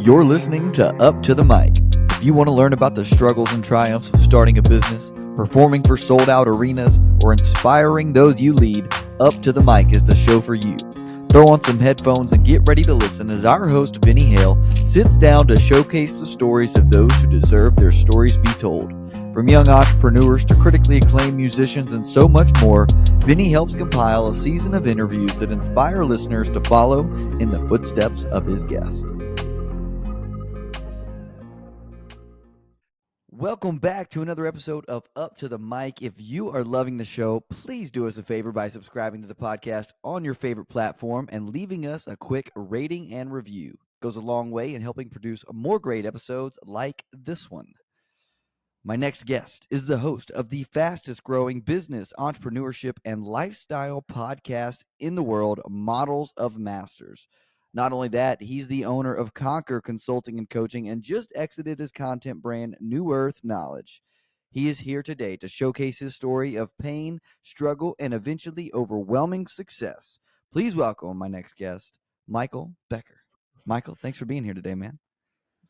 You're listening to Up to the Mic. If you want to learn about the struggles and triumphs of starting a business, performing for sold-out arenas, or inspiring those you lead, Up to the Mic is the show for you. Throw on some headphones and get ready to listen as our host, Vinny sits down to showcase the stories of those who deserve their stories be told. From young entrepreneurs to critically acclaimed musicians and so much more, Vinny helps compile a season of interviews that inspire listeners to follow in the footsteps of his guest. Welcome back to another episode of Up to the Mic. If you are loving the show, please do us a favor by subscribing to the podcast on your favorite platform and leaving us a quick rating and review. It goes a long way in helping produce more great episodes like this one. My next guest is the host of the fastest growing business, entrepreneurship, and lifestyle podcast in the world, Models of Masters. Not only that, he's the owner of Conquer Consulting and Coaching and just exited his content brand, New Earth Knowledge. He is here today to showcase his story of pain, struggle, and eventually overwhelming success. Please welcome my next guest, Michael Becker. Michael, thanks for being here today, man.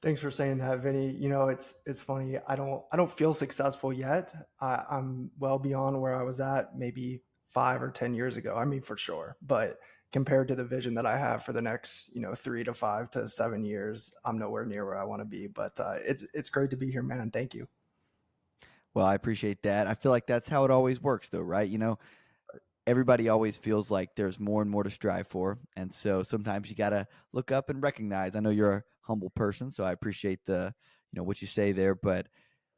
Thanks for saying that, Vinny. You know, it's funny. I don't feel successful yet. I'm well beyond where I was at maybe 5 or 10 years ago. I mean, for sure. But compared to the vision that I have for the next, 3 to 5 to 7 years, I'm nowhere near where I want to be. But it's great to be here, man. Thank you. Well, I appreciate that. I feel like that's how it always works, though, right? Everybody always feels like there's more and more to strive for. And so sometimes you got to look up and recognize. I know you're a humble person, so I appreciate what you say there, but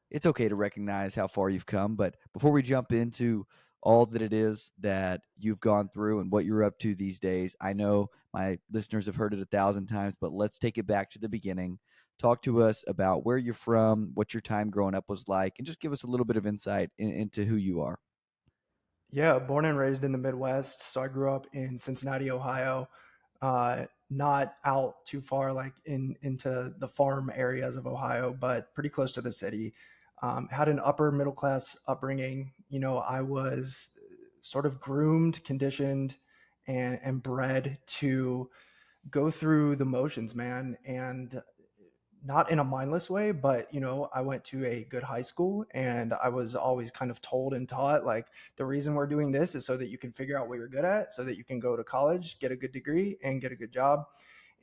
it's okay to recognize how far you've come. But before we jump into all that it is that you've gone through and what you're up to these days, I know my listeners have heard it 1,000 times, but let's take it back to the beginning. Talk to us about where you're from, what your time growing up was like, and just give us a little bit of insight into who you are. Yeah, born and raised in the Midwest. So I grew up in Cincinnati, Ohio, not out too far, like into the farm areas of Ohio, but pretty close to the city. Had an upper middle class upbringing. I was sort of groomed, conditioned, and bred to go through the motions, man. And not in a mindless way, but I went to a good high school and I was always kind of told and taught like the reason we're doing this is so that you can figure out what you're good at, so that you can go to college, get a good degree, and get a good job.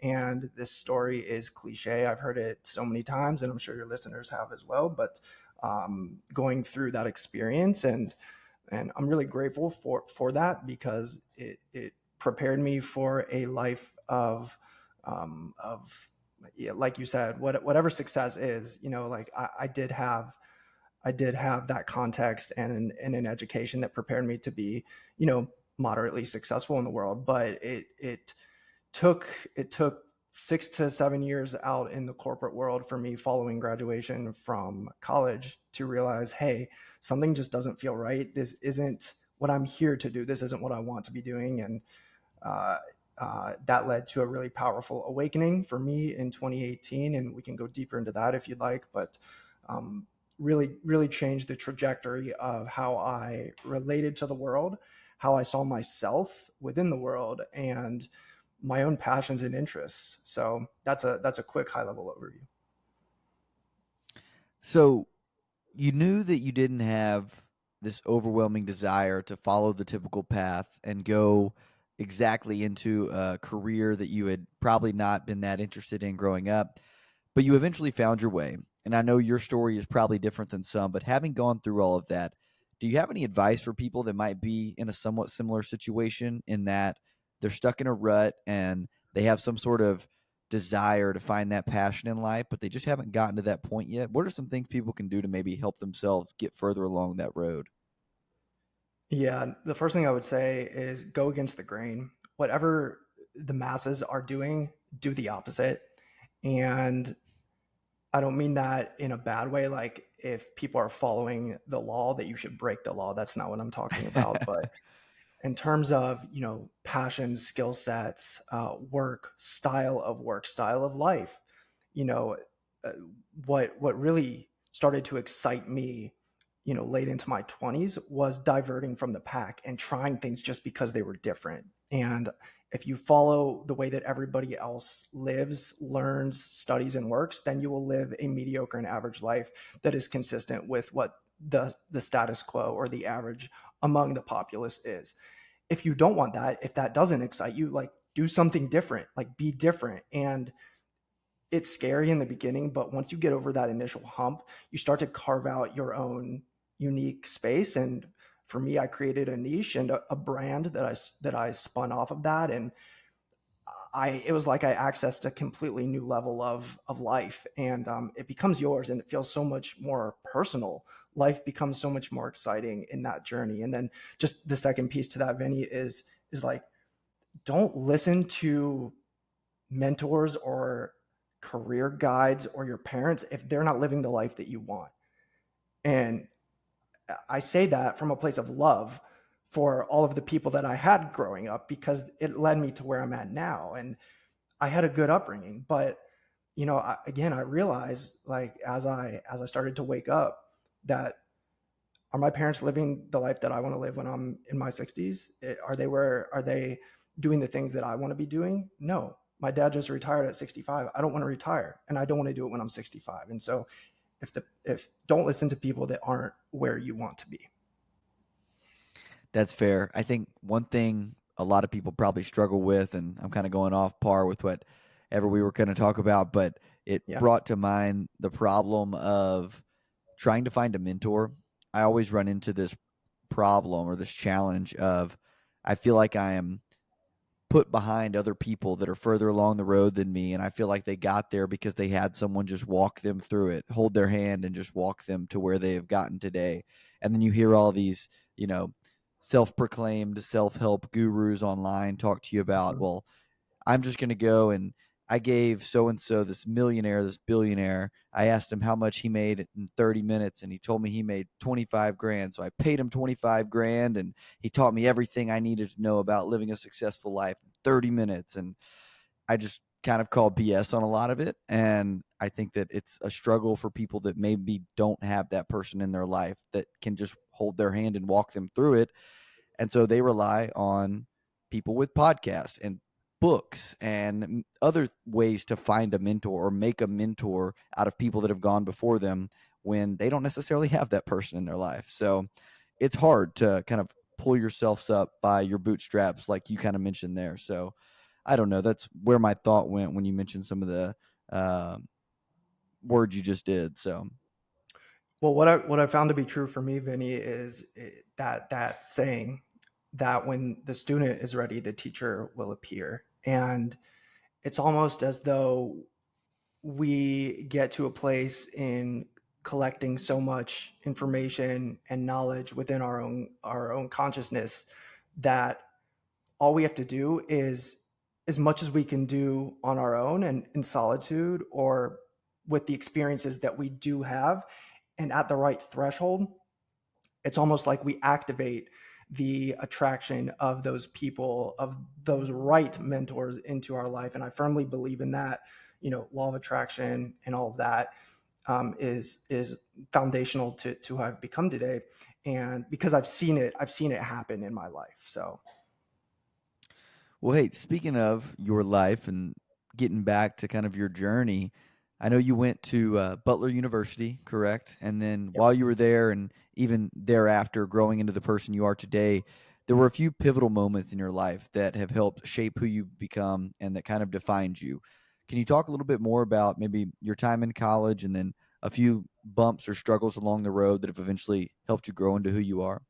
And this story is cliche. I've heard it so many times, and I'm sure your listeners have as well. But going through that experience, and I'm really grateful for that, because it prepared me for a life of yeah, like you said, whatever success is, like I did have that context and an education that prepared me to be, moderately successful in the world. But it took 6 to 7 years out in the corporate world for me following graduation from college to realize, hey, something just doesn't feel right. This isn't what I'm here to do. This isn't what I want to be doing. And uh, that led to a really powerful awakening for me in 2018, and we can go deeper into that if you'd like. But um, really changed the trajectory of how I related to the world, how I saw myself within the world, and my own passions and interests. So that's a quick high level overview. So you knew that you didn't have this overwhelming desire to follow the typical path and go exactly into a career that you had probably not been that interested in growing up, but you eventually found your way. And I know your story is probably different than some, but having gone through all of that, do you have any advice for people that might be in a somewhat similar situation, in that they're stuck in a rut and they have some sort of desire to find that passion in life, but they just haven't gotten to that point yet? What are some things people can do to maybe help themselves get further along that road? Yeah, the first thing I would say is go against the grain. Whatever the masses are doing, do the opposite. And I don't mean that in a bad way, like if people are following the law, that you should break the law. That's not what I'm talking about. But in terms of, passions, skill sets, work, style of life, you know, uh, what really started to excite me, late into my 20s was diverting from the pack and trying things just because they were different. And if you follow the way that everybody else lives, learns, studies, and works, then you will live a mediocre and average life that is consistent with what the status quo or the average among the populace is. If you don't want that, if that doesn't excite you, like, do something different, like, be different. And it's scary in the beginning, but once you get over that initial hump, you start to carve out your own unique space. And for me, I created a niche and a brand that I spun off of that. And it was like I accessed a completely new level of life, and it becomes yours, and it feels so much more personal. Life becomes so much more exciting in that journey. And then just the second piece to that, Vinny, is like, don't listen to mentors or career guides or your parents if they're not living the life that you want. And I say that from a place of love for all of the people that I had growing up, because it led me to where I'm at now. And I had a good upbringing, but again, I realized, like, as I started to wake up, that, are my parents living the life that I want to live when I'm in my 60s? Are they doing the things that I want to be doing? No. My dad just retired at 65. I don't want to retire, and I don't want to do it when I'm 65. And so, if don't listen to people that aren't where you want to be. That's fair. I think one thing a lot of people probably struggle with, and I'm kind of going off par with whatever we were going to talk about, but it Yeah. brought to mind the problem of trying to find a mentor. I always run into this problem or this challenge of I feel like I am put behind other people that are further along the road than me, and I feel like they got there because they had someone just walk them through it, hold their hand and just walk them to where they have gotten today. And then you hear all these, self-proclaimed self-help gurus online talk to you about, Mhm. well, I'm just going to go and I gave so and so, this millionaire, this billionaire, I asked him how much he made in 30 minutes and he told me he made 25 grand. So I paid him 25 grand and he taught me everything I needed to know about living a successful life in 30 minutes. And I just kind of call BS on a lot of it. And I think that it's a struggle for people that maybe don't have that person in their life that can just hold their hand and walk them through it. And so they rely on people with podcasts and books and other ways to find a mentor or make a mentor out of people that have gone before them when they don't necessarily have that person in their life. So it's hard to kind of pull yourselves up by your bootstraps, like you kind of mentioned there. So I don't know. That's where my thought went when you mentioned some of the uh, words you just did. So Well, what I found to be true for me, Vinny, is that saying that when the student is ready, the teacher will appear. And it's almost as though we get to a place in collecting so much information and knowledge within our own consciousness, that all we have to do is, as much as we can do on our own and in solitude, or with the experiences that we do have, and at the right threshold, it's almost like we activate the attraction of those people, of those right mentors into our life. And I firmly believe in that. Law of attraction and all of that is foundational to who I've become today. And because I've seen it happen in my life. So well, hey, speaking of your life and getting back to kind of your journey, I know you went to Butler University, correct? And then yep. while you were there and even thereafter growing into the person you are today, there were a few pivotal moments in your life that have helped shape who you've become and that kind of defined you. Can you talk a little bit more about maybe your time in college and then a few bumps or struggles along the road that have eventually helped you grow into who you are?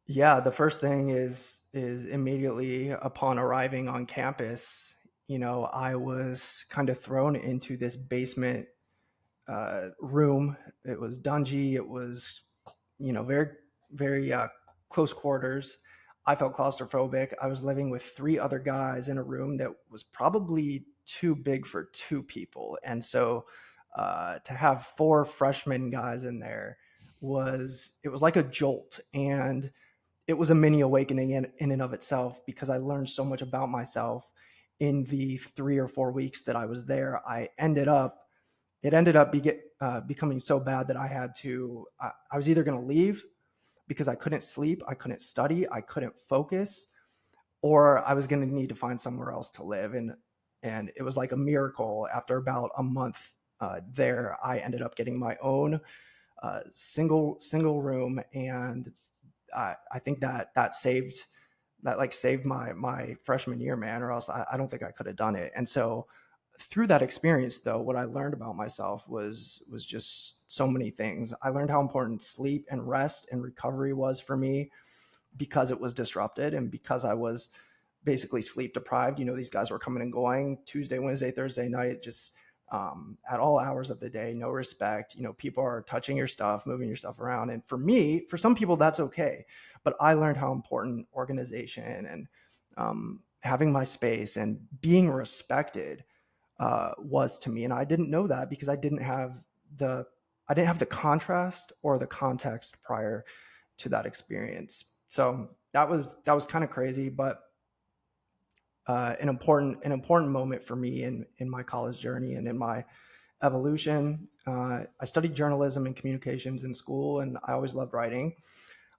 Yeah, the first thing is immediately upon arriving on campus, I was kind of thrown into this basement room. It was dungy. It was, very, very close quarters. I felt claustrophobic. I was living with three other guys in a room that was probably too big for two people. And so to have four freshman guys in there it was like a jolt. And it was a mini awakening in and of itself, because I learned so much about myself in the 3 or 4 weeks that I was there. I ended up it ended up becoming so bad that I was either going to leave because I couldn't sleep, I couldn't study, I couldn't focus, or I was going to need to find somewhere else to live. And it was like a miracle. After about a month there, I ended up getting my own single room, and I think that saved my freshman year, man, or else I don't think I could have done it. And so through that experience, though, what I learned about myself was just so many things. I learned how important sleep and rest and recovery was for me because it was disrupted and because I was basically sleep deprived. These guys were coming and going Tuesday, Wednesday, Thursday night, just at all hours of the day, no respect. People are touching your stuff, moving your stuff around. And for some people, that's okay. But I learned how important organization and having my space and being respected was to me. And I didn't know that because the I didn't have the contrast or the context prior to that experience. So that was kind of crazy, but an important moment for me in my college journey and in my evolution. I studied journalism and communications in school, and I always loved writing.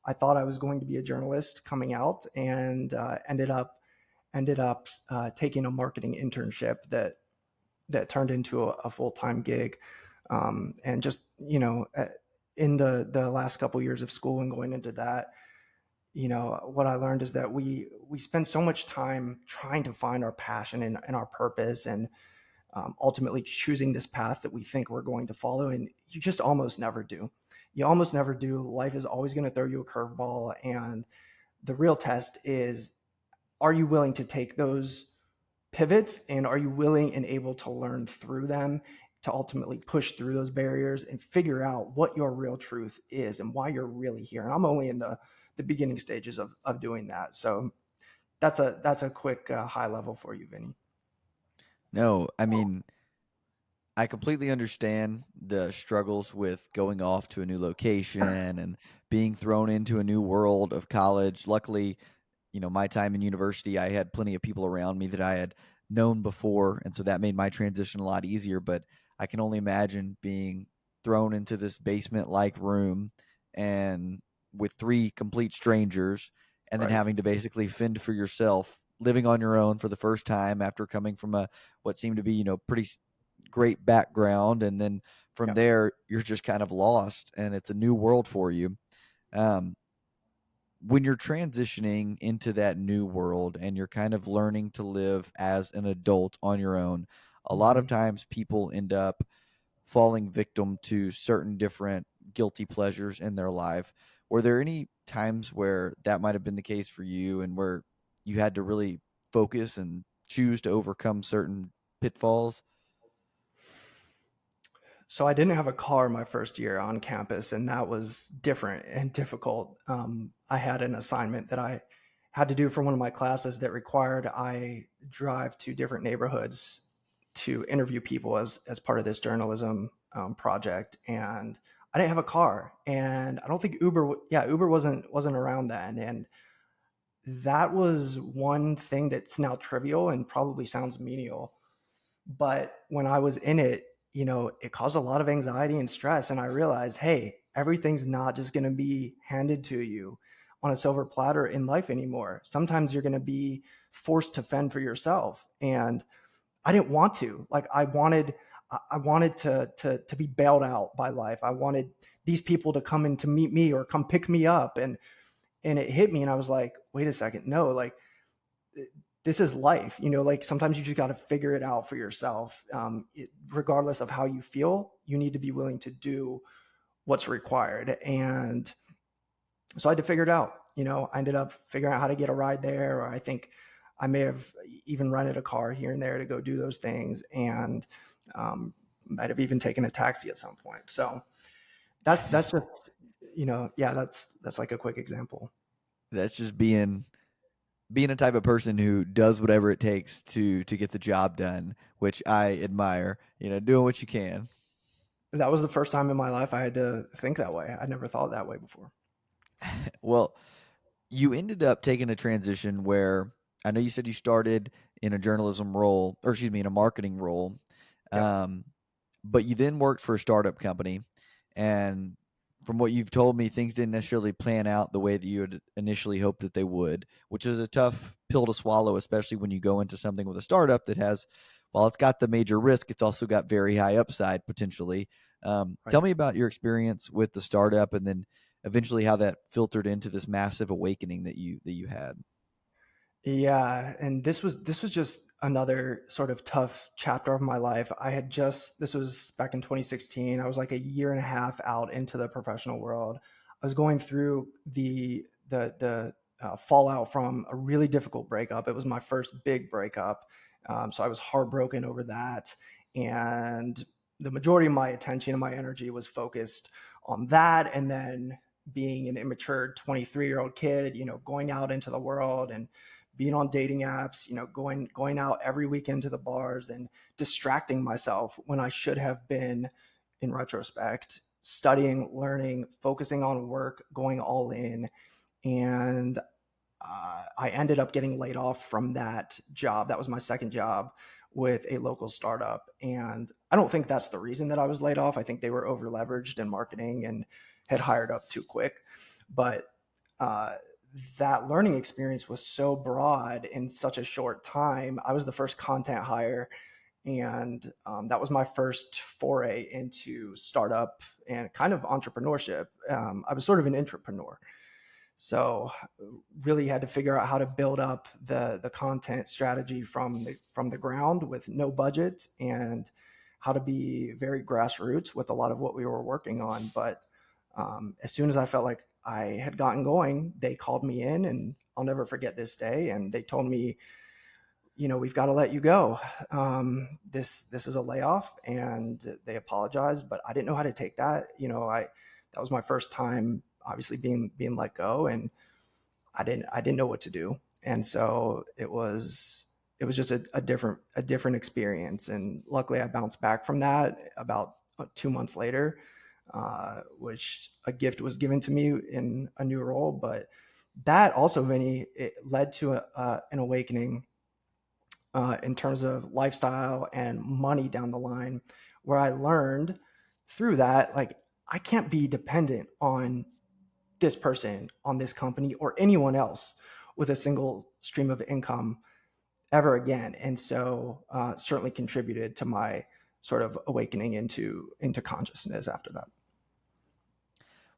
I thought I was going to be a journalist coming out, and ended up taking a marketing internship that turned into a full-time gig. And just in the last couple years of school and going into that, what I learned is that we spend so much time trying to find our passion and our purpose, and ultimately choosing this path that we think we're going to follow, and you just almost never do. You almost never do. Life is always going to throw you a curveball, and the real test is, are you willing to take those pivots, and are you willing and able to learn through them to ultimately push through those barriers and figure out what your real truth is and why you're really here. And I'm only in the beginning stages of doing that. So that's a quick high level for you, Vinny. No, I mean, I completely understand the struggles with going off to a new location and being thrown into a new world of college. Luckily, my time in university, I had plenty of people around me that I had known before, and so that made my transition a lot easier. But I can only imagine being thrown into this basement-like room and with three complete strangers, and then Right. having to basically fend for yourself, living on your own for the first time after coming from a what seemed to be pretty great background, and then from Yeah. there you're just kind of lost, and it's a new world for you. Um, when you're transitioning into that new world and you're kind of learning to live as an adult on your own, a lot of Mhm. times people end up falling victim to certain different guilty pleasures in their life. Were there any times where that might have been the case for you and where you had to really focus and choose to overcome certain pitfalls? So I didn't have a car my first year on campus, and that was different and difficult. I had an assignment that I had to do for one of my classes that required I drive to different neighborhoods to interview people as part of this journalism project, and I didn't have a car, and I don't think Uber wasn't around then, and that was one thing that's now trivial and probably sounds menial, but when I was in it, it caused a lot of anxiety and stress. And I realized, hey, everything's not just going to be handed to you on a silver platter in life anymore. Sometimes you're going to be forced to fend for yourself. And I didn't want to. Like I wanted to be bailed out by life. I wanted these people to come in to meet me or come pick me up. And it hit me, and I was like, wait a second, no, like this is life. Like sometimes you just got to figure it out for yourself. Regardless of how you feel, you need to be willing to do what's required. And so I had to figure it out. I ended up figuring out how to get a ride there, or I think I may have even rented a car here and there to go do those things, and might have even taken a taxi at some point. So that's just yeah, that's like a quick example. That's just being a type of person who does whatever it takes to get the job done, which I admire. Doing what you can. That was the first time in my life I had to think that way. I never thought that way before. Well, you ended up taking a transition where I know you said you started in a journalism role, or excuse me, in a marketing role. Yep. Um, but you then worked for a startup company, and from what you've told me, things didn't necessarily plan out the way that you had initially hoped that they would, which is a tough pill to swallow, especially when you go into something with a startup that has, while it's got the major risk, it's also got very high upside potentially. Tell Right. me about your experience with the startup, and then eventually how that filtered into this massive awakening that you had. Yeah, and this was just another sort of tough chapter of my life. I had just this was back in 2016. I was like a year and a half out into the professional world. I was going through the fallout from a really difficult breakup. It was my first big breakup, so I was heartbroken over that, and the majority of my attention and my energy was focused on that, and then being an immature 23-year-old kid, going out into the world and being on dating apps, going out every weekend to the bars and distracting myself when I should have been, in retrospect, studying, learning, focusing on work, going all in. And I ended up getting laid off from that job. That was my second job with a local startup. And I don't think that's the reason that I was laid off. I think they were over leveraged in marketing and had hired up too quick. But uh, that learning experience was so broad in such a short time. I was the first content hire, and that was my first foray into startup and kind of entrepreneurship. I was sort of an entrepreneur, so really had to figure out how to build up the content strategy from the ground with no budget, and how to be very grassroots with a lot of what we were working on. But as soon as I felt like I had gotten going, they called me in, and I'll never forget this day. And they told me, we've got to let you go. This is a layoff, and they apologized, but I didn't know how to take that. That was my first time, obviously being let go, and I didn't know what to do. And so it was just a different experience. And luckily I bounced back from that about 2 months later, which a gift was given to me in a new role. But that also, Vinny, it led to an awakening in terms of lifestyle and money down the line, where I learned through that, like, I can't be dependent on this person, on this company, or anyone else with a single stream of income ever again. And so certainly contributed to my sort of awakening into consciousness after that.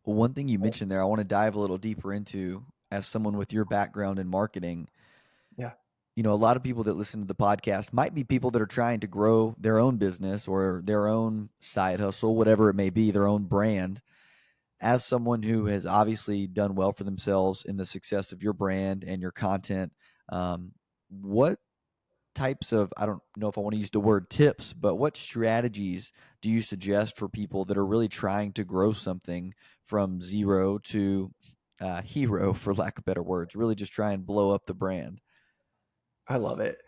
Well, one thing you mentioned there, I want to dive a little deeper into as someone with your background in marketing. Yeah, A lot of people that listen to the podcast might be people that are trying to grow their own business or their own side hustle, whatever it may be, their own brand. As someone who has obviously done well for themselves in the success of your brand and your content, what types of, I don't know if I want to use the word tips, but what strategies do you suggest for people that are really trying to grow something from zero to hero, for lack of better words, really just try and blow up the brand? I love it.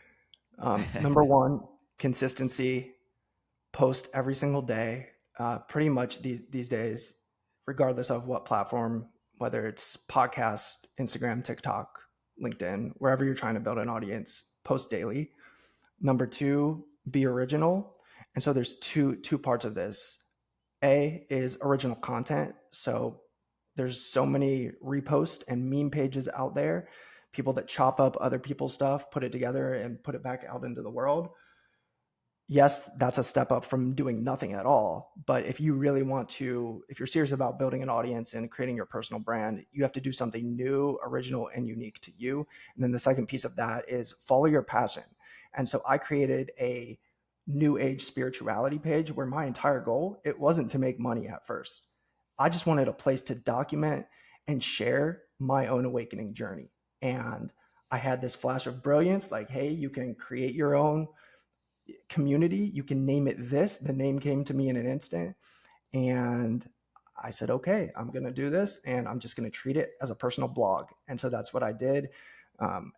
Number one, consistency. Post every single day. Pretty much these days, regardless of what platform, whether it's podcast, Instagram, TikTok, LinkedIn, wherever you're trying to build an audience, post daily. Number two, be original. And so there's two parts of this. A is original content. So there's so many repost and meme pages out there, people that chop up other people's stuff, put it together, and put it back out into the world. Yes, that's a step up from doing nothing at all. But if you really want to, if you're serious about building an audience and creating your personal brand, you have to do something new, original, and unique to you. And then the second piece of that is follow your passion. And so I created a new age spirituality page where my entire goal, it wasn't to make money at first. I just wanted a place to document and share my own awakening journey. And I had this flash of brilliance, like, hey, you can create your own community. You can name it this. The name came to me in an instant. And I said, okay, I'm going to do this, and I'm just going to treat it as a personal blog. And so that's what I did.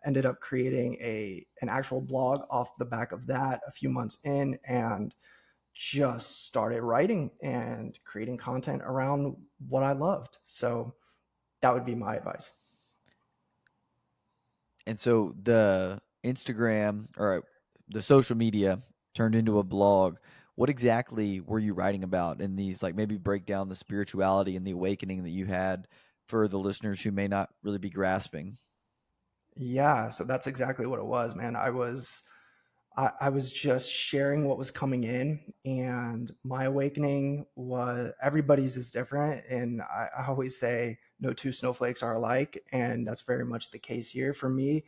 Ended up creating an actual blog off the back of that a few months in, and just started writing and creating content around what I loved. So that would be my advice. And so the Instagram or the social media turned into a blog. What exactly were you writing about in these? Like maybe break down the spirituality and the awakening that you had for the listeners who may not really be grasping. Yeah, so that's exactly what it was, man. I was just sharing what was coming in, and my awakening was everybody's is different. And I always say no two snowflakes are alike, and that's very much the case here for me.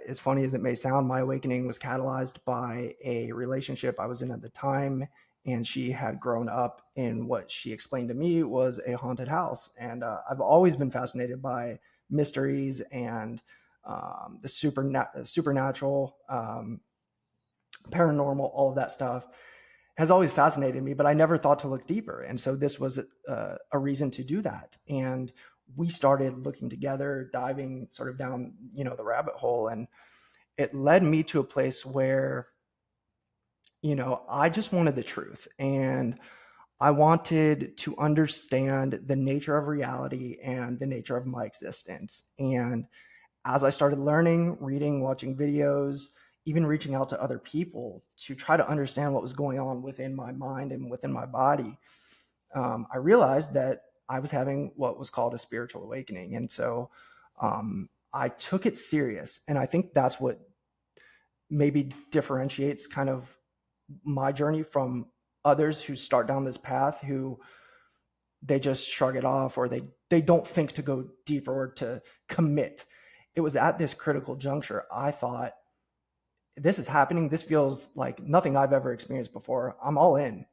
As funny as it may sound, my awakening was catalyzed by a relationship I was in at the time, and she had grown up in what she explained to me was a haunted house. And I've always been fascinated by mysteries and the supernatural, paranormal, all of that stuff has always fascinated me, but I never thought to look deeper. And so this was a reason to do that. And we started looking together, diving sort of down, the rabbit hole. And it led me to a place where, I just wanted the truth. And I wanted to understand the nature of reality and the nature of my existence. And as I started learning, reading, watching videos, even reaching out to other people to try to understand what was going on within my mind and within my body, I realized that I was having what was called a spiritual awakening. And so I took it serious. And I think that's what maybe differentiates kind of my journey from others who start down this path who they just shrug it off, or they don't think to go deeper or to commit. It was at this critical juncture I thought, this is happening, this feels like nothing I've ever experienced before, I'm all in.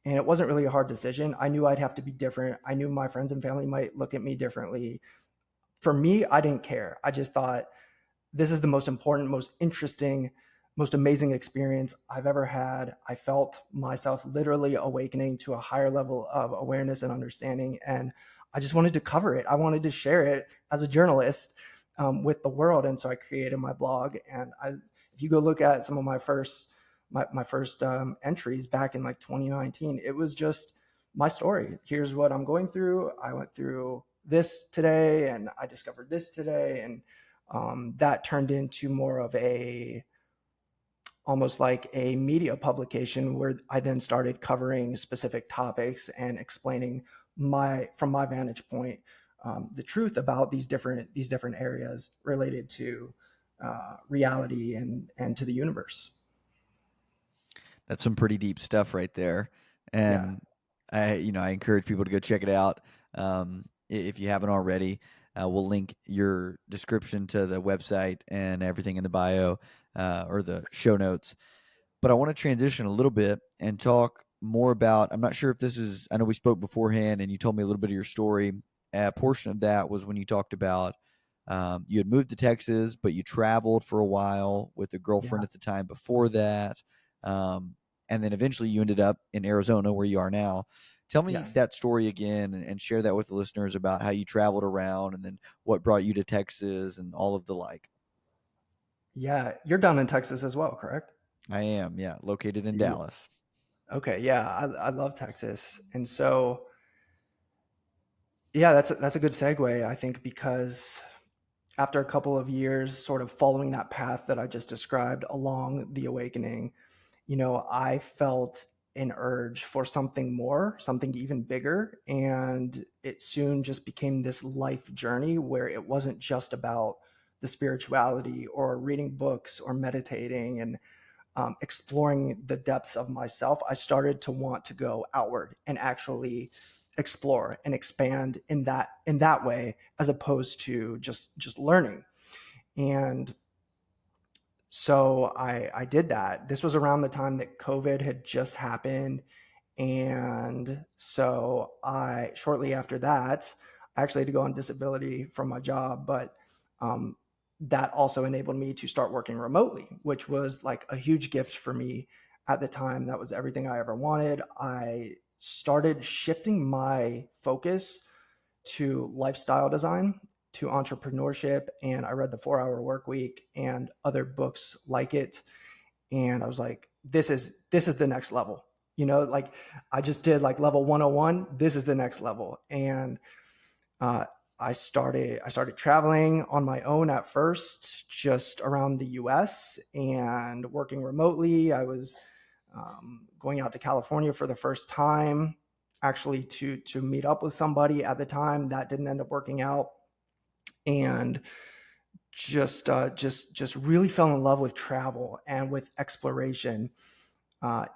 And it wasn't really a hard decision. I knew I'd have to be different. I knew my friends and family might look at me differently. For me, I didn't care. I just thought, this is the most important, most interesting, most amazing experience I've ever had. I felt myself literally awakening to a higher level of awareness and understanding. And I just wanted to cover it. I wanted to share it as a journalist with the world. And so I created my blog. And if you go look at some of my first entries back in like 2019, it was just my story. Here's what I'm going through. I went through this today, and I discovered this today. And that turned into more of almost like a media publication where I then started covering specific topics and explaining from my vantage point, the truth about these different areas related to reality and to the universe. That's some pretty deep stuff right there. Yeah. And I encourage people to go check it out. If you haven't already, we'll link your description to the website and everything in the bio or the show notes. But I want to transition a little bit and talk more about. I'm not sure if this is. I know we spoke beforehand, and you told me a little bit of your story. A portion of that was when you talked about you had moved to Texas, but you traveled for a while with a girlfriend Yeah. at the time before that, and then eventually you ended up in Arizona, where you are now. Tell me Yes. that story again, and share that with the listeners about how you traveled around, and then what brought you to Texas, and all of the like. Yeah. You're down in Texas as well, correct? I am, yeah, located in You Dallas. okay? Yeah. I love Texas, and so yeah, that's a good segue, I think, because after a couple of years sort of following that path that I just described along the awakening, I felt an urge for something more, something even bigger. And it soon just became this life journey where it wasn't just about the spirituality or reading books or meditating and exploring the depths of myself. I started to want to go outward and actually explore and expand in that way, as opposed to just learning. And so I did that. This was around the time that COVID had just happened. And so shortly after that, I actually had to go on disability from my job, but um, that also enabled me to start working remotely, which was like a huge gift for me at the time. That was everything I ever wanted. I started shifting my focus to lifestyle design, to entrepreneurship, and I read The 4 Hour Work Week and other books like it. And I was like, this is the next level. Like I just did like level 101. This is the next level. And uh, I started traveling on my own at first, just around the U.S. and working remotely. I was going out to California for the first time, actually to meet up with somebody at the time that didn't end up working out, and just really fell in love with travel and with exploration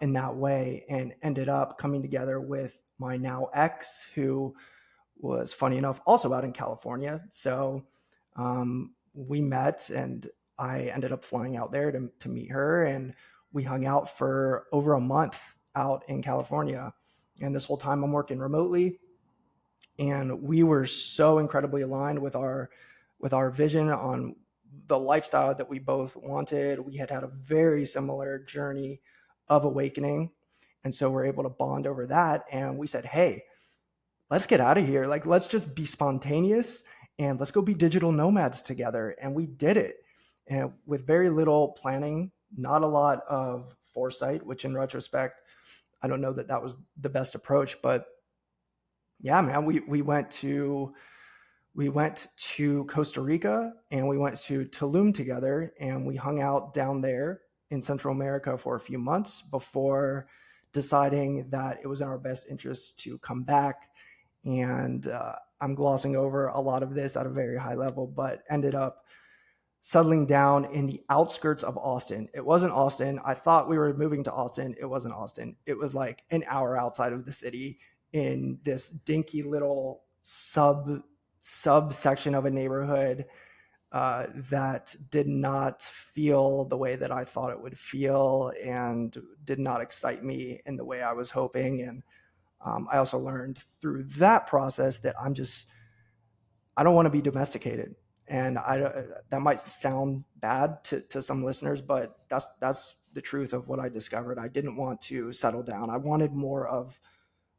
in that way, and ended up coming together with my now ex, who was funny enough also out in California. So we met, and I ended up flying out there to meet her, and we hung out for over a month out in California. And this whole time I'm working remotely, and we were so incredibly aligned with our vision on the lifestyle that we both wanted. We had a very similar journey of awakening, and so we're able to bond over that. And we said, hey, let's get out of here. Like, let's just be spontaneous and let's go be digital nomads together. And we did it, and with very little planning, not a lot of foresight, which in retrospect, I don't know that that was the best approach. But yeah, man, we went to Costa Rica, and we went to Tulum together, and we hung out down there in Central America for a few months before deciding that it was in our best interest to come back. And I'm glossing over a lot of this at a very high level, but ended up settling down in the outskirts of Austin. It wasn't Austin. I thought we were moving to Austin. It wasn't Austin. It was like an hour outside of the city in this dinky little subsection of a neighborhood that did not feel the way that I thought it would feel, and did not excite me in the way I was hoping. And I also learned through that process that I don't want to be domesticated. And that might sound bad to some listeners, but that's the truth of what I discovered. I didn't want to settle down. I wanted more of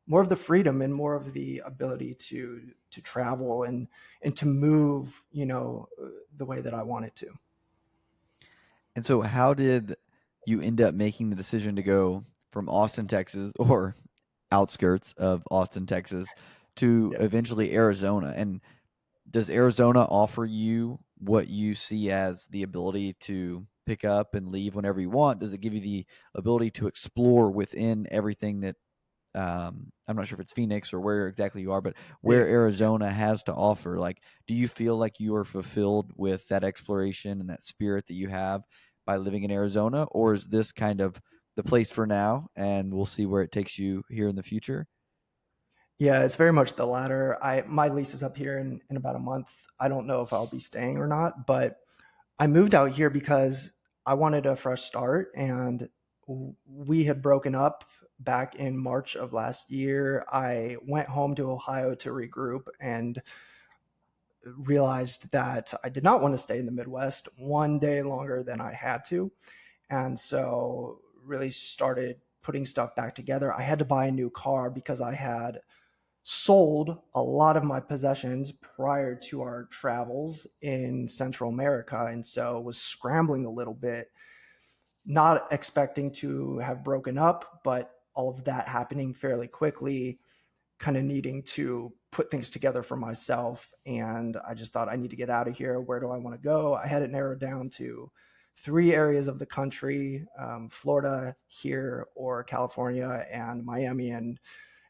the freedom and more of the ability to travel and to move, the way that I wanted to. And so, how did you end up making the decision to go from Austin, Texas, or outskirts of Austin, Texas, to Yeah. eventually Arizona? And does Arizona offer you what you see as the ability to pick up and leave whenever you want? Does it give you the ability to explore within everything that I'm not sure if it's Phoenix or where exactly you are, but where Yeah. Arizona has to offer? Like, do you feel like you are fulfilled with that exploration and that spirit that you have by living in Arizona, or is this kind of the place for now, and we'll see where it takes you here in the future? Yeah, it's very much the latter. My lease is up here in about a month. I don't know if I'll be staying or not, but I moved out here because I wanted a fresh start, and we had broken up back in March of last year. I went home to Ohio to regroup and realized that I did not want to stay in the Midwest one day longer than I had to. And so really started putting stuff back together. I had to buy a new car because I had sold a lot of my possessions prior to our travels in Central America, and so was scrambling a little bit, not expecting to have broken up, but all of that happening fairly quickly, kind of needing to put things together for myself. And I just thought, I need to get out of here. Where do I want to go? I had it narrowed down to three areas of the country: Florida, here, or California. And Miami and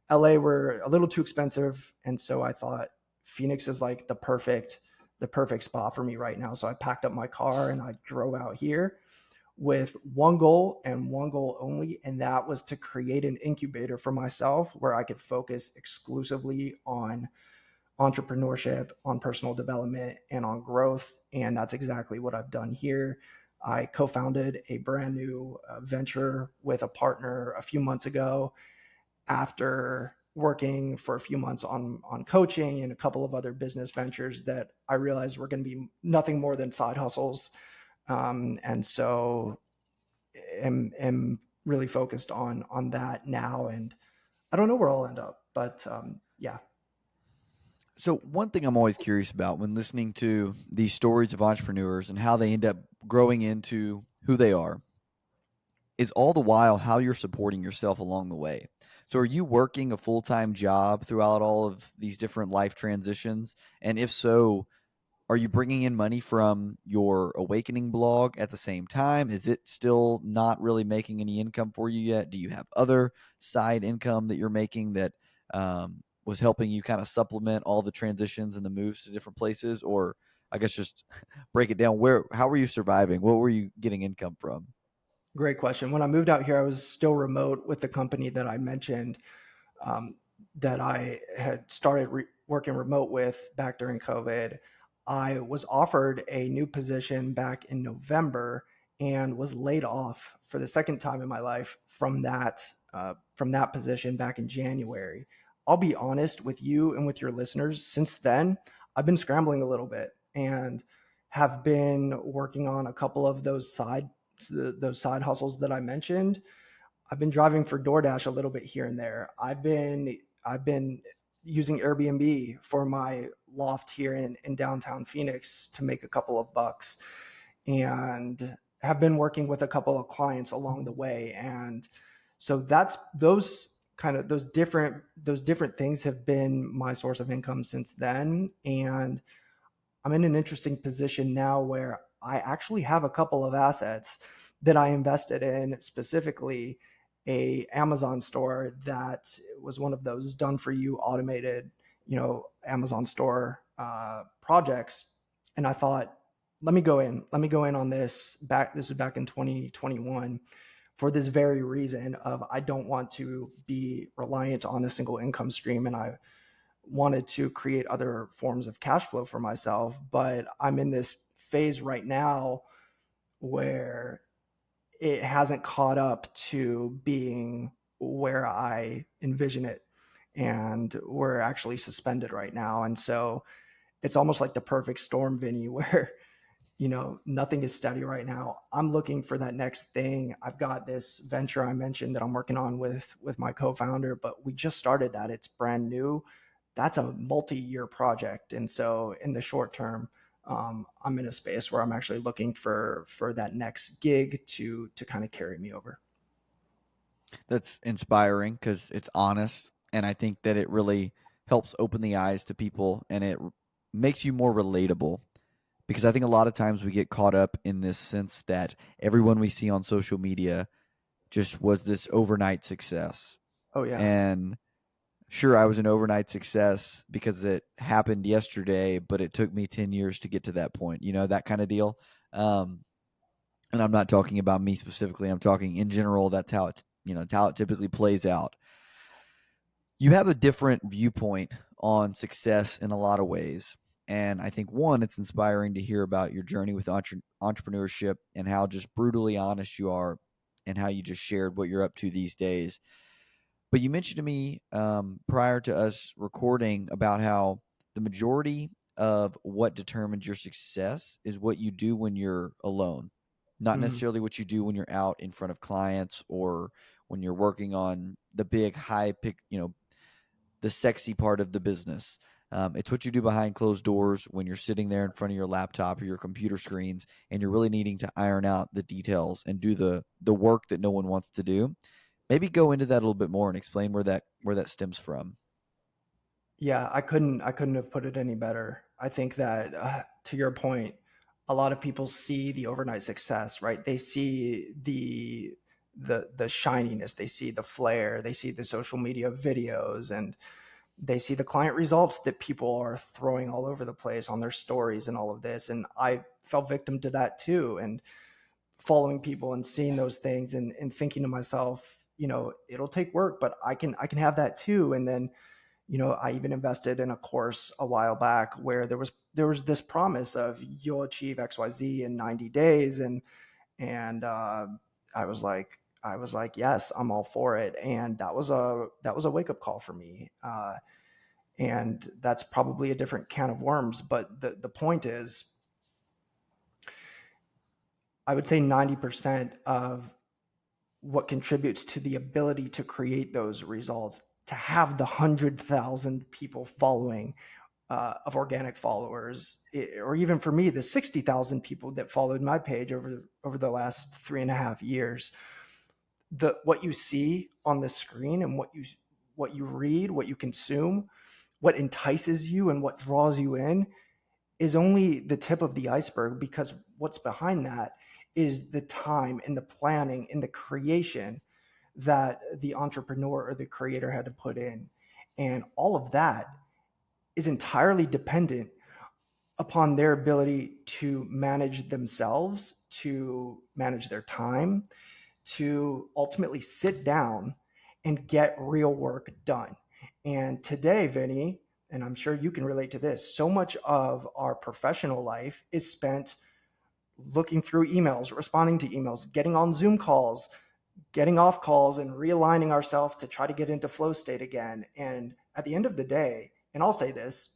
LA were a little too expensive, and so I thought Phoenix is like the perfect spot for me right now. So I packed up my car and I drove out here with one goal and one goal only, and that was to create an incubator for myself where I could focus exclusively on entrepreneurship, on personal development, and on growth. And that's exactly what I've done here. I co-founded a brand new venture with a partner a few months ago, after working for a few months on coaching and a couple of other business ventures that I realized were going to be nothing more than side hustles. And so am really focused on that now. And I don't know where I'll end up, but yeah. So, one thing I'm always curious about when listening to these stories of entrepreneurs and how they end up growing into who they are is all the while how you're supporting yourself along the way. So, are you working a full time job throughout all of these different life transitions? And if so, are you bringing in money from your Awakening blog at the same time? Is it still not really making any income for you yet? Do you have other side income that you're making that was helping you kind of supplement all the transitions and the moves to different places? Or I guess just break it down. How were you surviving? What were you getting income from? Great question. When I moved out here, I was still remote with the company that I mentioned, um, that I had started working remote with back during COVID. I was offered a new position back in November and was laid off for the second time in my life from that position back in January. I'll be honest with you and with your listeners. Since then, I've been scrambling a little bit and have been working on a couple of those side hustles that I mentioned. I've been driving for DoorDash a little bit here and there. I've been using Airbnb for my loft here in downtown Phoenix to make a couple of bucks, and have been working with a couple of clients along the way. And so that's those different things have been my source of income since then. And I'm in an interesting position now where I actually have a couple of assets that I invested in, specifically a Amazon store that was one of those done for you automated, Amazon store projects. And I thought, let me go in on this was back in 2021, for this very reason of I don't want to be reliant on a single income stream, and I wanted to create other forms of cash flow for myself. But I'm in this phase right now where it hasn't caught up to being where I envision it. And we're actually suspended right now. And so it's almost like the perfect storm, Vinny, where nothing is steady right now. I'm looking for that next thing. I've got this venture I mentioned that I'm working on with my co-founder, but we just started that. It's brand new. That's a multi-year project. And so in the short term, I'm in a space where I'm actually looking for that next gig to kind of carry me over. That's inspiring because it's honest, and I think that it really helps open the eyes to people, and it makes you more relatable. Because I think a lot of times we get caught up in this sense that everyone we see on social media just was this overnight success. Oh yeah. And sure, I was an overnight success because it happened yesterday, but it took me 10 years to get to that point, that kind of deal. Um, and I'm not talking about me specifically. I'm talking in general. That's how it's how it typically plays out. You have a different viewpoint on success in a lot of ways. And I think one, it's inspiring to hear about your journey with entrepreneurship and how just brutally honest you are and how you just shared what you're up to these days. But you mentioned to me prior to us recording about how the majority of what determines your success is what you do when you're alone, not Mhm. necessarily what you do when you're out in front of clients or when you're working on the big high pick, the sexy part of the business. It's what you do behind closed doors when you're sitting there in front of your laptop or your computer screens, and you're really needing to iron out the details and do the work that no one wants to do. Maybe go into that a little bit more and explain where that stems from. Yeah, I couldn't have put it any better. I think that, to your point, a lot of people see the overnight success, right? They see the shininess, they see the flair, they see the social media videos, and they see the client results that people are throwing all over the place on their stories and all of this. And I fell victim to that too. And following people and seeing those things, and thinking to myself, it'll take work, but I can have that too. And then, I even invested in a course a while back where there was this promise of you'll achieve XYZ in 90 days. And I was like, yes, I'm all for it. And that was a wake-up call for me. And that's probably a different can of worms. But the point is, I would say 90% of what contributes to the ability to create those results, to have the 100,000 people following, of organic followers, or even for me, the 60,000 people that followed my page over the last 3.5 years. What you see on the screen, and what you read, what you consume, what entices you and what draws you in, is only the tip of the iceberg, because what's behind that is the time and the planning and the creation that the entrepreneur or the creator had to put in. And all of that is entirely dependent upon their ability to manage themselves, to manage their time, to ultimately sit down and get real work done. And today, Vinny, and I'm sure you can relate to this, so much of our professional life is spent looking through emails, responding to emails, getting on Zoom calls, getting off calls, and realigning ourselves to try to get into flow state again. And at the end of the day, and I'll say this,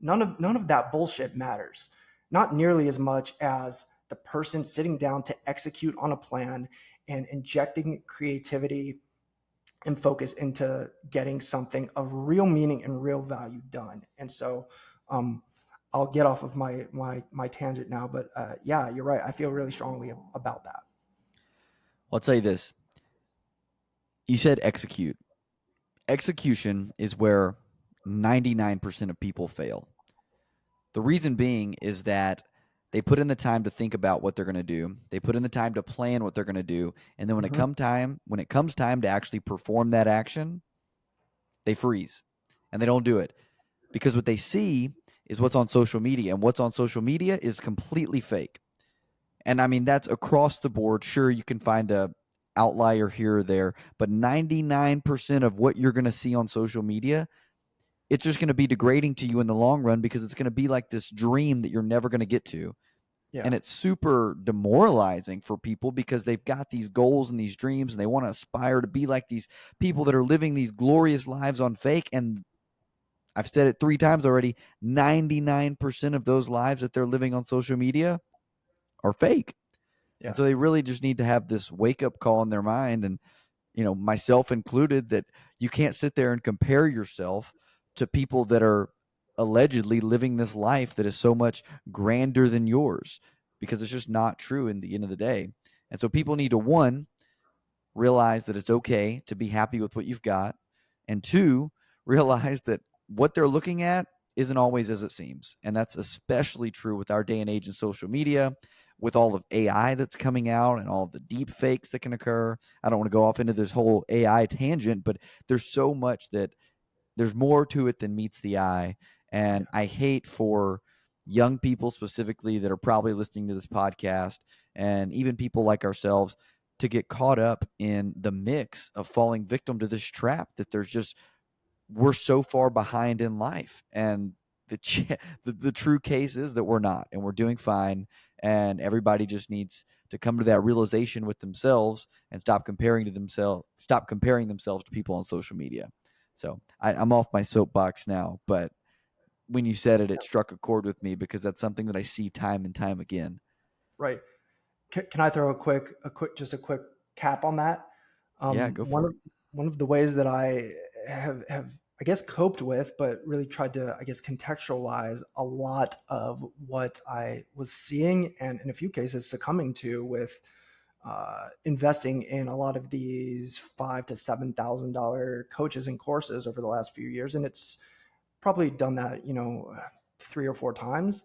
none of that bullshit matters. Not nearly as much as the person sitting down to execute on a plan and injecting creativity and focus into getting something of real meaning and real value done. And so um, I'll get off of my tangent now, but yeah, you're right. I feel really strongly about that. Well, I'll tell you this. You said execute. Execution is where 99% of people fail. The reason being is that they put in the time to think about what they're going to do. They put in the time to plan what they're going to do, and then Mm-hmm. when it comes time to actually perform that action, they freeze and they don't do it because what they see is what's on social media, and what's on social media is completely fake. And I mean that's across the board. Sure, you can find a outlier here or there, but 99% of what you're going to see on social media, it's just going to be degrading to you in the long run because it's going to be like this dream that you're never going to get to. Yeah. And it's super demoralizing for people because they've got these goals and these dreams and they want to aspire to be like these people that are living these glorious lives on fake. And I've said it 3 times already, 99% of those lives that they're living on social media are fake. And Yeah. so they really just need to have this wake up call in their mind, and myself included, that you can't sit there and compare yourself to people that are allegedly living this life that is so much grander than yours, because it's just not true in the end of the day. And so people need to, one, realize that it's okay to be happy with what you've got, and two, realize that what they're looking at isn't always as it seems. And that's especially true with our day and age in social media, with all of AI that's coming out and all of the deep fakes that can occur. I don't want to go off into this whole AI tangent, but there's so much that there's more to it than meets the eye. Yeah. And I hate for young people specifically that are probably listening to this podcast, and even people like ourselves, to get caught up in the mix of falling victim to this trap that there's just, we're so far behind in life. And the true case is that we're not, and we're doing fine. And everybody just needs to come to that realization with themselves and stop comparing themselves to people on social media. So I'm off my soapbox now, but when you said it, it struck a chord with me because that's something that I see time and time again. Right. Can I throw just a quick cap on that? Yeah, go One for of it. one of the ways that I have I guess coped with, but really tried to, I guess, contextualize a lot of what I was seeing, and in a few cases succumbing to, with investing in a lot of these $5,000 to $7,000 coaches and courses over the last few years, and it's probably done that, 3 or 4 times.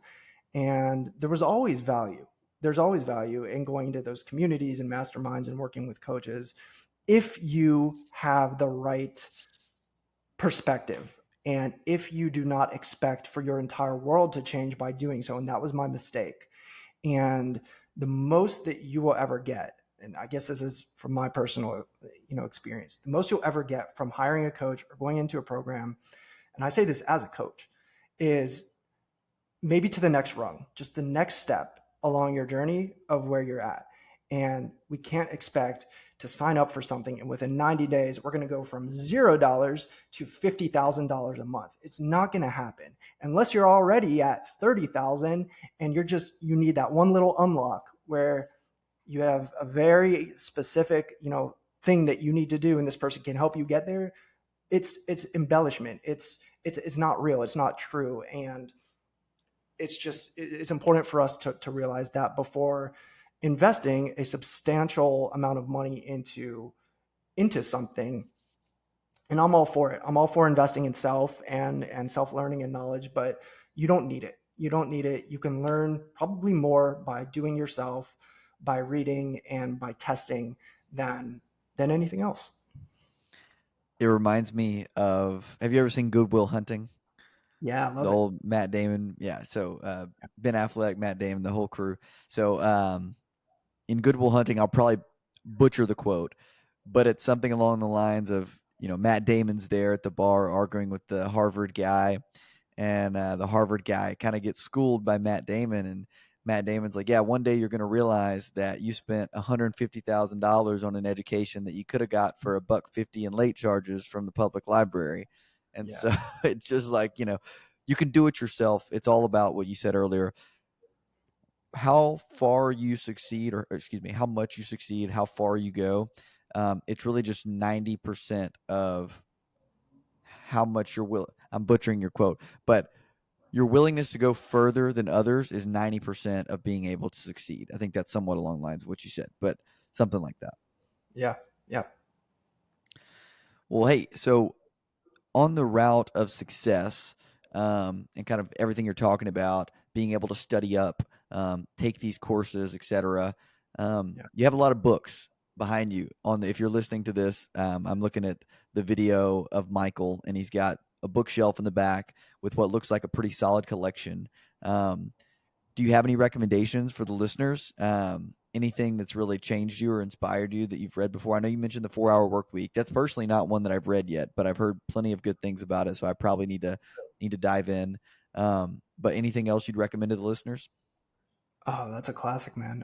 And there's always value in going into those communities and masterminds and working with coaches if you have the right perspective, and if you do not expect for your entire world to change by doing so. And that was my mistake. And the most that you will ever get, and I guess this is from my personal experience, the most you'll ever get from hiring a coach or going into a program, and I say this as a coach, is maybe to the next rung, just the next step along your journey of where you're at. And we can't expect to sign up for something and within 90 days, we're going to go from $0 to $50,000 a month. It's not going to happen unless you're already at 30,000 and you need that one little unlock where you have a very specific, thing that you need to do, and this person can help you get there. It's embellishment. It's not real. It's not true. And it's important for us to realize that before investing a substantial amount of money into something. And I'm all for it. I'm all for investing in self and self learning and knowledge, but you don't need it. You don't need it. You can learn probably more by doing yourself, by reading, and by testing than anything else. It reminds me of, have you ever seen Good Will Hunting? Yeah, I The love it. old Matt Damon. Yeah. So Ben Affleck, Matt Damon, the whole crew. So in Good Will Hunting, I'll probably butcher the quote, but it's something along the lines of, Matt Damon's there at the bar arguing with the Harvard guy, and the Harvard guy kind of gets schooled by Matt Damon, and Matt Damon's like, "Yeah, one day you're going to realize that you spent $150,000 on an education that you could have got for $1.50 in late charges from the public library." And Yeah. so it's just like, you can do it yourself. It's all about what you said earlier, how far you succeed, or excuse me, how much you succeed, how far you go. It's really just 90% of how much you're willing. I'm butchering your quote, but your willingness to go further than others is 90% of being able to succeed. I think that's somewhat along the lines of what you said, but something like that. Yeah. Yeah. Well, hey, so on the route of success, and kind of everything you're talking about, being able to study up, take these courses, etc. Yeah. You have a lot of books behind you. If you're listening to this, I'm looking at the video of Michael, and he's got a bookshelf in the back with what looks like a pretty solid collection. Um, do you have any recommendations for the listeners? Anything that's really changed you or inspired you that you've read before? I know you mentioned the 4 Hour Work Week. That's personally not one that I've read yet, but I've heard plenty of good things about it, so I probably need to dive in. But anything else you'd recommend to the listeners? Oh, that's a classic, man.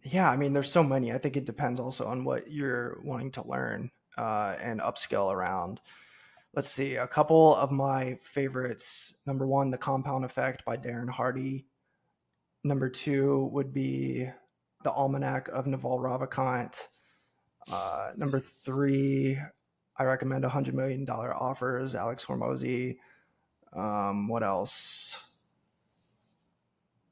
Yeah, I mean, there's so many. I think it depends also on what you're wanting to learn and upskill around. Let's see, a couple of my favorites. Number one, The Compound Effect by Darren Hardy. Number two would be The Almanac of Naval Ravikant. Number three, I recommend $100 Million Offers, Alex Hormozy. What else?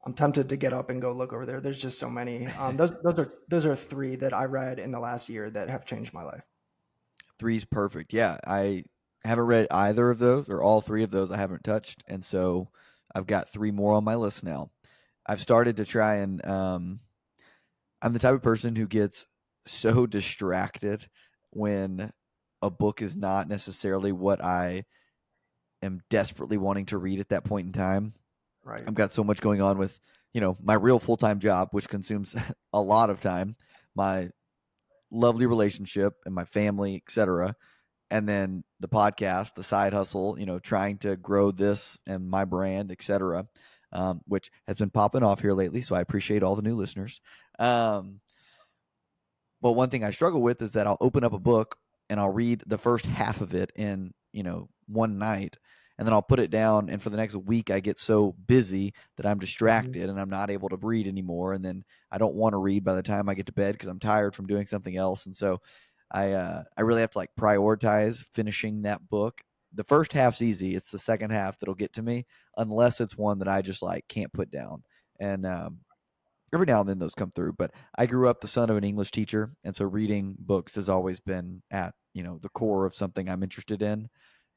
I'm tempted to get up and go look over there. There's just so many. Those are three that I read in the last year that have changed my life. Three's perfect. Yeah, I haven't read either of those, or all three of those I haven't touched, and so I've got three more on my list now. I've started to try and I'm the type of person who gets so distracted when a book is not necessarily what I am desperately wanting to read at that point in time. Right. I've got so much going on with, my real full time job, which consumes a lot of time, my lovely relationship and my family, etc. And then the podcast, the side hustle, trying to grow this and my brand, etc., which has been popping off here lately. So I appreciate all the new listeners. Um, But one thing I struggle with is that I'll open up a book and I'll read the first half of it in, one night, and then I'll put it down, and for the next week I get so busy that I'm Mhm. distracted and I'm not able to read anymore, and then I don't want to read by the time I get to bed because I'm tired from doing something else. And so I really have to like prioritize finishing that book. The first half's easy. It's the second half that'll get to me unless it's one that I just like can't put down. And every now and then those come through. But I grew up the son of an English teacher, and so reading books has always been at the core of something I'm interested in.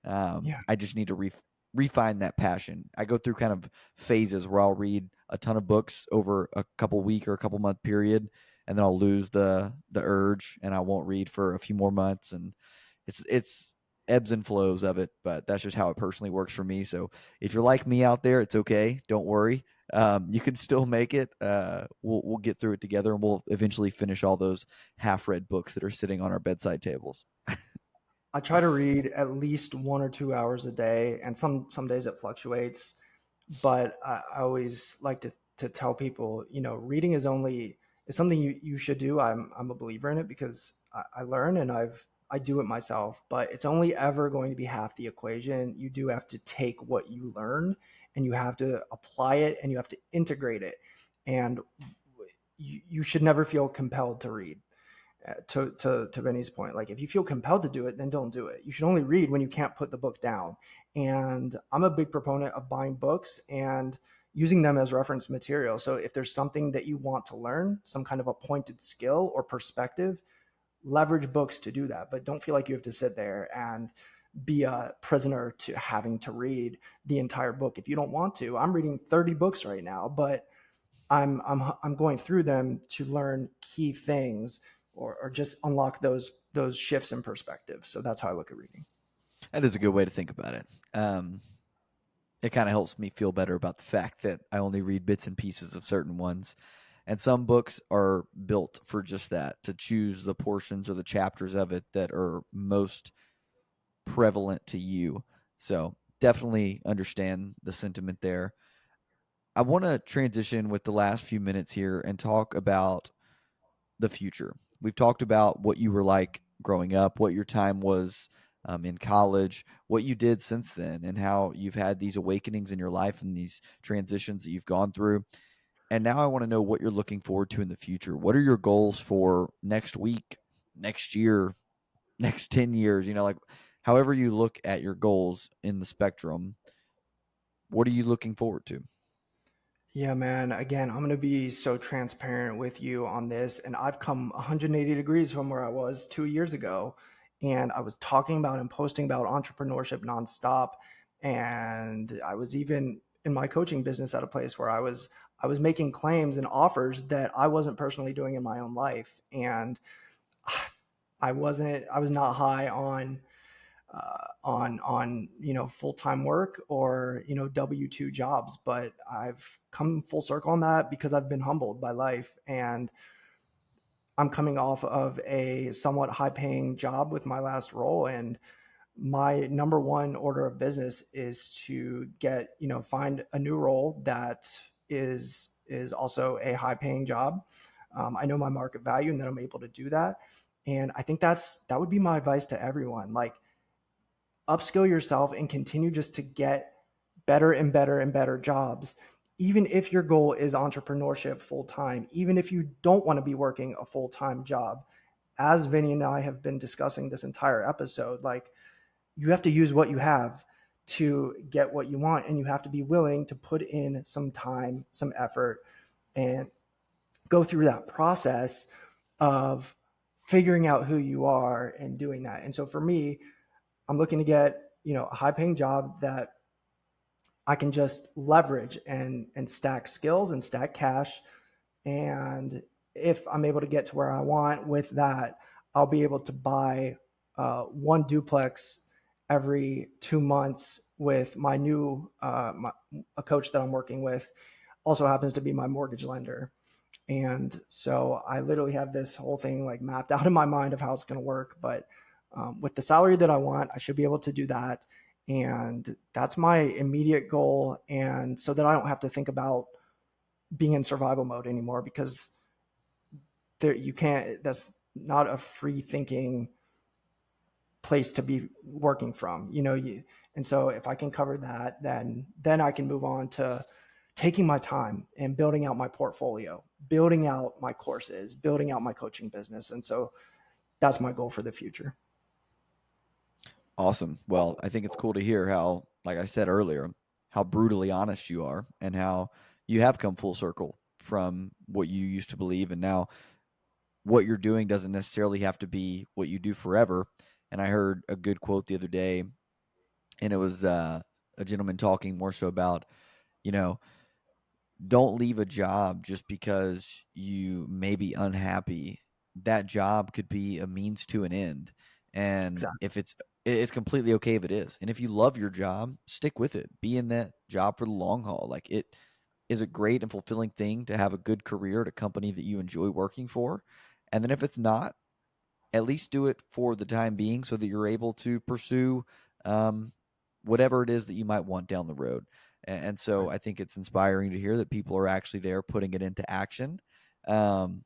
Yeah. I just need to refine that passion. I go through kind of phases where I'll read a ton of books over a couple week or a couple month period, and then I'll lose the urge, and I won't read for a few more months, and it's ebbs and flows of it. But that's just how it personally works for me. So if you're like me out there, it's okay. Don't worry. You can still make it. We'll get through it together, and we'll eventually finish all those half read books that are sitting on our bedside tables. I try to read at least 1 or 2 hours a day, and some days it fluctuates. But I always like to tell people, reading is something you should do. I'm a believer in it because I learn and I do it myself. But it's only ever going to be half the equation. You do have to take what you learn and you have to apply it and you have to integrate it. And you should never feel compelled to read. To Benny's point, like if you feel compelled to do it, then don't do it. You should only read when you can't put the book down. And I'm a big proponent of buying books and using them as reference material. So if there's something that you want to learn, some kind of a pointed skill or perspective, leverage books to do that. But don't feel like you have to sit there and be a prisoner to having to read the entire book if you don't want to. I'm reading 30 books right now, but I'm going through them to learn key things, or just unlock those shifts in perspective. So that's how I look at reading. That is a good way to think about it. It kind of helps me feel better about the fact that I only read bits and pieces of certain ones. And some books are built for just that, to choose the portions or the chapters of it that are most prevalent to you. So definitely understand the sentiment there. I want to transition with the last few minutes here and talk about the future. We've talked about what you were like growing up, what your time was in college, what you did since then, and how you've had these awakenings in your life and these transitions that you've gone through. And now I want to know what you're looking forward to in the future. What are your goals for next week, next year, next 10 years? Like however you look at your goals in the spectrum, what are you looking forward to? Yeah, man. Again, I'm going to be so transparent with you on this. And I've come 180 degrees from where I was 2 years ago. And I was talking about and posting about entrepreneurship nonstop. And I was even in my coaching business at a place where I was making claims and offers that I wasn't personally doing in my own life. And I was not high on full-time work or W-2 jobs, but I've come full circle on that because I've been humbled by life, and I'm coming off of a somewhat high-paying job with my last role, and my number one order of business is to find a new role that is also a high-paying job. I know my market value and that I'm able to do that, and I think that would be my advice to everyone. Like, upskill yourself and continue just to get better and better and better jobs. Even if your goal is entrepreneurship full time, even if you don't want to be working a full time job, as Vinny and I have been discussing this entire episode, like, you have to use what you have to get what you want. And you have to be willing to put in some time, some effort, and go through that process of figuring out who you are and doing that. And so for me, I'm looking to get, a high paying job that I can just leverage and stack skills and stack cash. And if I'm able to get to where I want with that, I'll be able to buy one duplex every 2 months with my new a coach that I'm working with. Also happens to be my mortgage lender. And so I literally have this whole thing like mapped out in my mind of how it's going to work. But with the salary that I want, I should be able to do that. And that's my immediate goal. And so that I don't have to think about being in survival mode anymore, because you can't, that's not a free thinking place to be working from, and so if I can cover that, then I can move on to taking my time and building out my portfolio, building out my courses, building out my coaching business. And so that's my goal for the future. Awesome. Well, I think it's cool to hear how, like I said earlier, how brutally honest you are and how you have come full circle from what you used to believe. And now what you're doing doesn't necessarily have to be what you do forever. And I heard a good quote the other day, and it was a gentleman talking more so about, you know, don't leave a job just because you may be unhappy. That job could be a means to an end. And Exactly. if it's completely okay if it is. And if you love your job, stick with it. Be in that job for the long haul. Like, it is a great and fulfilling thing to have a good career at a company that you enjoy working for. And then if it's not, at least do it for the time being so that you're able to pursue um, whatever it is that you might want down the road. And so Right. I think it's inspiring to hear that people are actually there putting it into action. Um,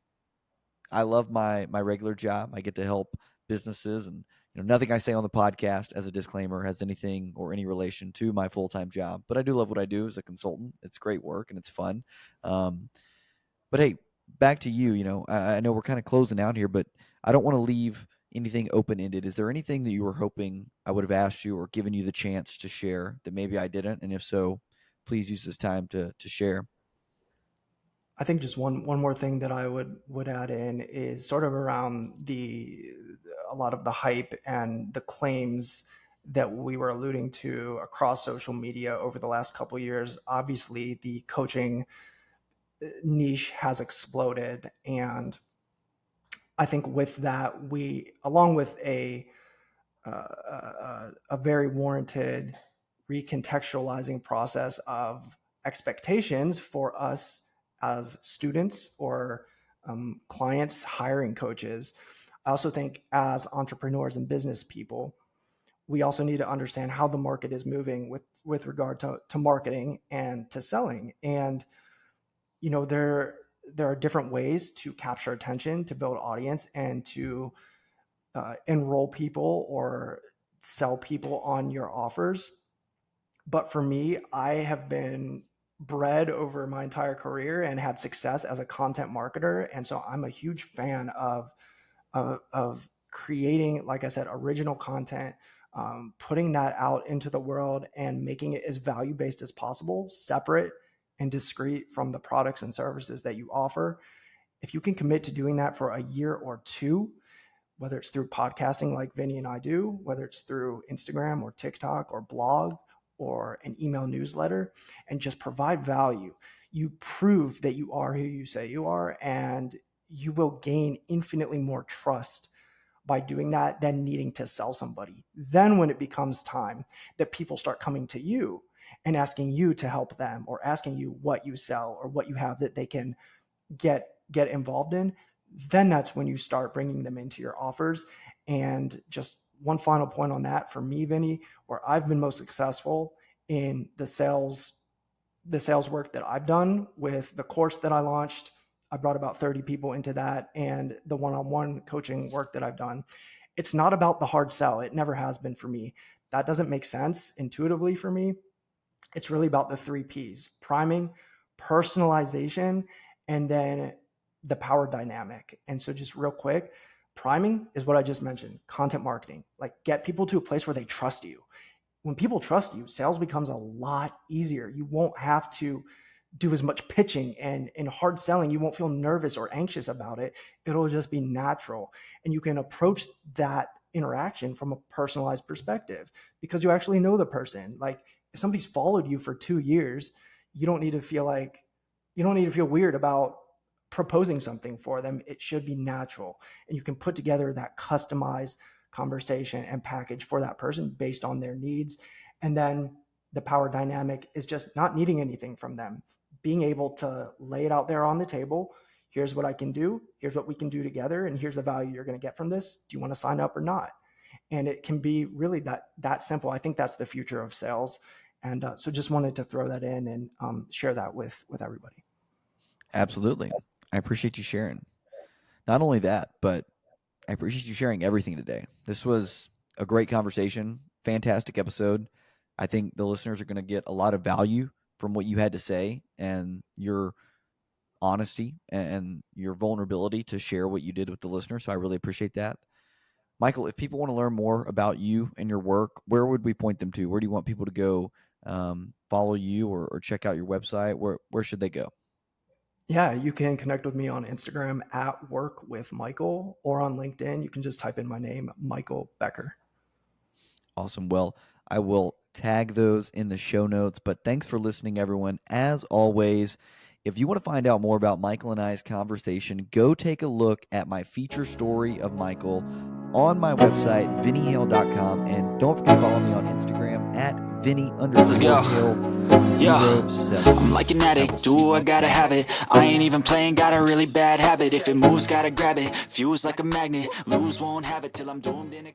I love my regular job. I get to help businesses, and nothing I say on the podcast as a disclaimer has anything or any relation to my full time job. But I do love what I do as a consultant. It's great work and it's fun. Um, but hey, back to you. I know we're kind of closing out here, but I don't want to leave anything open ended. Is there anything that you were hoping I would have asked you or given you the chance to share that maybe I didn't? And if so, please use this time to share. I think just one more thing that I would add in is sort of around the a lot of the hype and the claims that we were alluding to across social media over the last couple of years. Obviously, the coaching niche has exploded, and I think with that, we, along with a very warranted recontextualizing process of expectations for us as students or clients hiring coaches. I also think as entrepreneurs and business people, we also need to understand how the market is moving with regard to marketing and to selling. And there are different ways to capture attention, to build audience, and to enroll people or sell people on your offers. But for me, I have been bred over my entire career and had success as a content marketer. And so I'm a huge fan of creating, like I said, original content, putting that out into the world and making it as value-based as possible, separate and discrete from the products and services that you offer. If you can commit to doing that for a year or two, whether it's through podcasting like Vinny and I do, whether it's through Instagram or TikTok or blog or an email newsletter, and just provide value, you prove that you are who you say you are, and you will gain infinitely more trust by doing that than needing to sell somebody. Then when it becomes time that people start coming to you and asking you to help them, or asking you what you sell or what you have that they can get involved in, then that's when you start bringing them into your offers. And just one final point on that, for me, Vinny, where I've been most successful in the sales work that I've done with the course that I launched. I brought about 30 people into that, and the one-on-one coaching work that I've done. It's not about the hard sell. It never has been for me. That doesn't make sense intuitively for me. It's really about the 3 Ps: priming, personalization, and then the power dynamic. And so just real quick, priming is what I just mentioned, content marketing. Like, get people to a place where they trust you. When people trust you, sales becomes a lot easier. You won't have to do as much pitching and hard selling. You won't feel nervous or anxious about it. It'll just be natural. And you can approach that interaction from a personalized perspective because you actually know the person. Like, if somebody's followed you for 2 years, you don't need to feel weird about proposing something for them. It should be natural. And you can put together that customized conversation and package for that person based on their needs. And then the power dynamic is just not needing anything from them, being able to lay it out there on the table. Here's what I can do. Here's what we can do together. And here's the value you're going to get from this. Do you want to sign up or not? And it can be really that simple. I think that's the future of sales. And so just wanted to throw that in and share that with everybody. Absolutely. I appreciate you sharing. Not only that, but I appreciate you sharing everything today. This was a great conversation, fantastic episode. I think the listeners are going to get a lot of value from what you had to say and your honesty and your vulnerability to share what you did with the listener. So I really appreciate that. Michael, if people want to learn more about you and your work, where would we point them to? Where do you want people to go follow you or check out your website? Where should they go? Yeah, you can connect with me on Instagram at Work with Michael, or on LinkedIn. You can just type in my name, Michael Becker. Awesome. Well, I will tag those in the show notes, but thanks for listening, everyone. As always, if you want to find out more about Michael and I's conversation, go take a look at my feature story of Michael on my website, vinnyhale.com. And don't forget to follow me on Instagram at Vinny_Hale07. I'm like an addict, do I gotta have it. I ain't even playing, got a really bad habit. If it moves, gotta grab it. Fuse like a magnet, lose, won't have it till I'm doomed in a